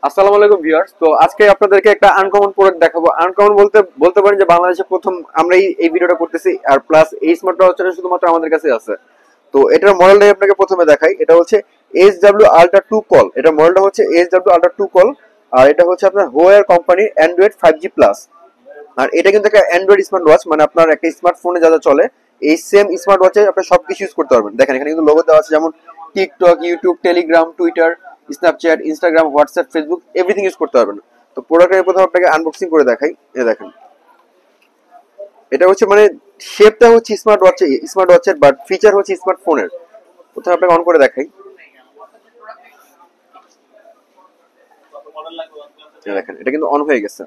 আসসালামু আলাইকুম ভিউয়ার্স। তো আজকে আপনাদেরকে একটা আনকমন প্রোডাক্ট দেখাবো। আনকমন বলতে বলতে পারেন যে বাংলাদেশে প্রথম আমরা এই ভিডিওটা করতেছি, আর প্লাস এই স্মার্ট ওয়াচটা শুধুমাত্র আমাদের কাছে আছে। তো এটার মডেলটাই আপনাকে প্রথমে দেখাই। এটা হচ্ছে এইচডব্লিউ আলট্রা 2 কল। এটা মডেলটা হচ্ছে এইচডব্লিউ আলট্রা 2 কল। আর এটা হচ্ছে আপনার হোয়ার কোম্পানির অ্যান্ড্রয়েড 5G প্লাস। আর এটা কিন্তু একটা অ্যান্ড্রয়েড স্মার্ট ওয়াচ, মানে আপনার একটা স্মার্টফোনে যা যা চলে এই সেম স্মার্ট ওয়াচে আপনি সবকিছু ইউজ করতে পারবেন। দেখেন এখানে কিন্তু লোগো দেওয়া আছে, যেমন TikTok, YouTube, Telegram, Twitter, Snapchat, Instagram, WhatsApp, Facebook everything use করতে পারবেন। তো প্রোডাক্টের প্রথমে আপনাকে আনবক্সিং করে দেখাই। এ দেখেন, এটা হচ্ছে মানে শেপটা হচ্ছে স্মার্ট ওয়াচের বাট ফিচার হচ্ছে স্মার্টফোনের। প্রথমে আপনাকে অন করে দেখাই। দেখেন এটা কিন্তু অন হয়ে গেছে।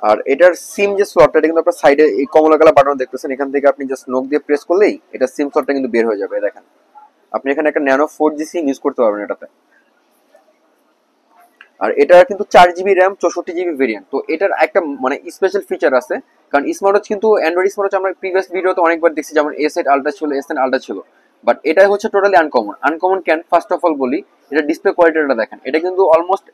আর এটার সিম যে স্লটটা, এটা কিন্তু আপনার সাইডে এই কমলা কালার বাটন দেখতেছেন, এখান থেকে আপনি জাস্ট নোক দিয়ে প্রেস করলেই এটা সিম স্লটটা কিন্তু বের হয়ে যাবে। দেখেন আপনি এখানে একটা ন্যানো 4G সিম ইউজ করতে পারবেন এটাতে। আর এটা কিন্তু 4 GB র্যাম, 64 GB ভেরিয়েন্ট। তো এটার একটা মানে স্পেশাল ফিচার আছে, কারণ স্মার্ট ওয়াচ কিন্তু অ্যান্ড্রয়েড স্মার্ট ওয়াচ আমরা প্রিভিয়াস ভিডিওতে অনেকবার দেখছি, যেমন S8 আলট্রা ছিল, S10 আলট্রা ছিল। বাট এটা হচ্ছে টোটালি আনকমন কেন, ফার্স্ট অফ অল বলি, এটা ডিসপ্লে কোয়ালিটিটা দেখেন। এটা কিন্তু অলমোস্ট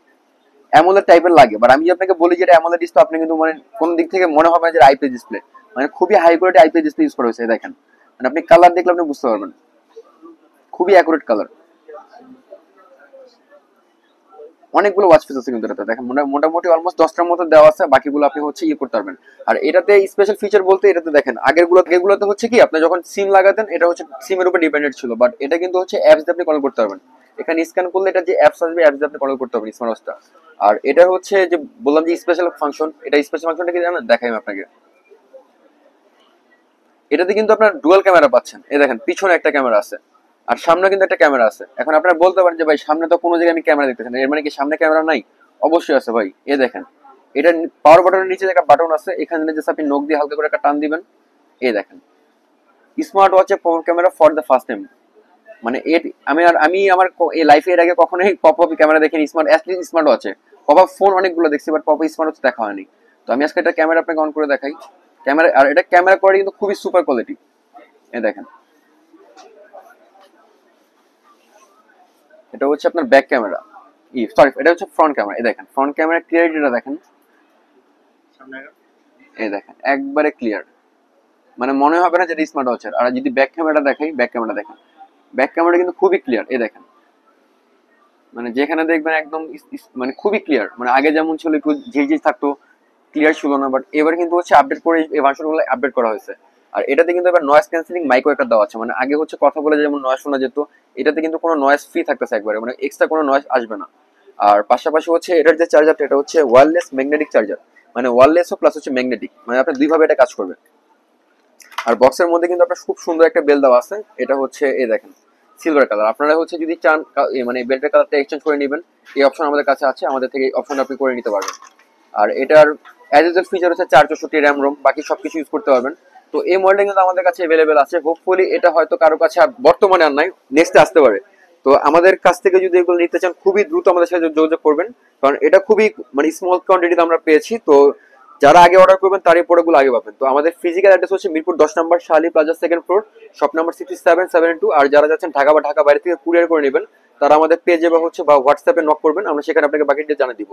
অ্যামোলেড টাইপের লাগে, বাট আমি আপনাকে বলি যে এটা অ্যামোলেড ডিসপ্লে, আপনি কিন্তু মানে কোন দিক থেকে মনে হবে না যে আইপিএস ডিসপ্লে, মানে খুবই high quality IPS display use করা হয়েছে। দেখেন মানে আপনি কালার দেখলে আপনি বুঝতে পারবেন, খুবই অ্যাকুরেট কালার। অনেকগুলো ওয়াচ ফেস আছে কিন্তু এটাতে। দেখেন মোটামুটি অলমোস্ট 10টার মতো দেওয়া আছে, বাকিগুলো আপনি হচ্ছে ইয়ে করতে পারবেন। আর এটাতে স্পেশাল ফিচার বলতে, এটাতে দেখেন আগেরগুলোতে হচ্ছে কি আপনি যখন সিম লাগাতেন এটা হচ্ছে সিমের উপর ডিপেন্ডেন্ট ছিল, বাট এটা কিন্তু হচ্ছে অ্যাপস দিয়ে আপনি কল করতে পারবেন। এখানে স্ক্যান করলে এটা যে অ্যাপস আসবে, অ্যাপস দিয়ে আপনি কল করতে পারবেন স্মার্ট ওয়াচটা। আর এটা হচ্ছে যে বললাম যে স্পেশাল ফাংশন, এটা স্পেশাল ফাংশনটা কি জানেন, দেখাই আমি আপনাকে। এটাতে কিন্তু আপনার ডুয়াল ক্যামেরা পাচ্ছেন। এই দেখেন পিছনে একটা ক্যামেরা আছে, আর সামনে কিন্তু একটা ক্যামেরা আছে। এখন আপনারা বলতে পারেন যে ভাই সামনে তো কোনো জায়গায় আমি ক্যামেরা দেখতেছি না, এর মানে কি সামনে ক্যামেরা নাই? অবশ্যই আছে ভাই। এ দেখেন, এটা পাওয়ার বাটনের নিচে একটা বাটন আছে, এখানে জাস্ট আপনি নখ দিয়ে হালকা করে একটা টান দিবেন। এই দেখেন স্মার্ট ওয়াচে pop camera for the first time. মানে এর আমি আমার এই লাইফে এর আগে কখনোই পপ আপ ক্যামেরা দেখিনি স্মার্ট, অ্যাটলিস্ট স্মার্ট ওয়াচে। পপ আপ ফোন অনেকগুলো দেখছি, but pop up smart watch দেখা হয়নি। তো আমি আজকে একটা ক্যামেরা আপনাকে অন করে দেখাই। ক্যামেরা, আর এটা ক্যামেরা কোয়ালিটি কিন্তু খুবই সুপার কোয়ালিটি। এই দেখেন এটা হচ্ছে আপনার ব্যাক ক্যামেরা, সরি এটা হচ্ছে ফ্রন্ট ক্যামেরা। এই দেখেন ফ্রন্ট ক্যামেরা ক্লিয়ারিটিটা দেখেন। এই দেখেন একবারে ক্লিয়ার, মানে মনে হবে না যে এটা স্মার্ট ওয়াচের। আর যদি ব্যাক ক্যামেরাটা দেখাই, ব্যাক ক্যামেরা দেখেন, ব্যাক ক্যামেরা কিন্তু খুবই ক্লিয়ার। এই দেখেন মানে যেখানে দেখবেন একদম মানে খুবই ক্লিয়ার। মানে আগে যেমন ছিল একটু ঝিঝি থাকতো, ক্লিয়ার ছিল না, বাট এবার কিন্তু হচ্ছে আপডেট করে এই ভার্সনগুলো আপডেট করা হয়েছে। আর এটাতে কিন্তু এবার নয়েজ ক্যান্সেলিং মাইক্রো একটা দেওয়া আছে, মানে আগে হচ্ছে কথা বলে যেমন নয়েজ শোনা যেত, এটাতে কিন্তু কোনো নয়েজ ফ্রি থাকতেছে একবারে, মানে এক্সট্রা কোনো নয়েজ আসবে না। আর পাশাপাশি হচ্ছে এটার যে চার্জারটা, এটা হচ্ছে ওয়্যারলেস ম্যাগনেটিক চার্জার, মানে ওয়্যারলেসও প্লাস হচ্ছে ম্যাগনেটিক, মানে আপনার দুইভাবে এটা কাজ করবে। আর বক্সের মধ্যে কিন্তু আপনার খুব সুন্দর একটা বেল দেওয়া আছে, এটা হচ্ছে এই দেখেন সিলভার কালার। আপনারা হচ্ছে যদি চান মানে বেল্টের কালারটা এক্সচেঞ্জ করে নেবেন, এই অপশন আমাদের কাছে আছে, আমাদের থেকে এই অপশন আপনি করে নিতে পারবেন। আর এটার অ্যাজ ইউজুয়াল ফিচার হচ্ছে 464 র্যাম রোম, বাকি সবকিছু ইউজ করতে পারবেন। তো এই মডেলটা কিন্তু আমাদের কাছে অ্যাভেলেবেল আছে। হোপফুলি এটা হয়তো কারো কাছে আর বর্তমানে আর নাই, নেক্সটে আসতে পারে। তো আমাদের কাছ থেকে যদি এগুলো নিতে চান, খুবই দ্রুত আমাদের সাথে যোগাযোগ করবেন, কারণ এটা খুবই মানে স্মল কোয়ান্টিটিতে আমরা পেয়েছি। তো যারা আগে অর্ডার করবেন তারই প্রোডাক্টগুলো আগে পাবেন। তো আমাদের ফিজিক্যাল অ্যাড্রেস হচ্ছে মিরপুর 10 নম্বর শালি plaza, second floor, shop number 6772। আর যারা যাচ্ছেন ঢাকা বা ঢাকা বাইরে থেকে কুরিয়ার করে নেবেন, তারা আমাদের পেজে বা হচ্ছে বা হোয়াটসঅ্যাপে নক করবেন, আমরা সেখানে আপনাকে বাকি ডিটেইলস জানিয়ে দিব।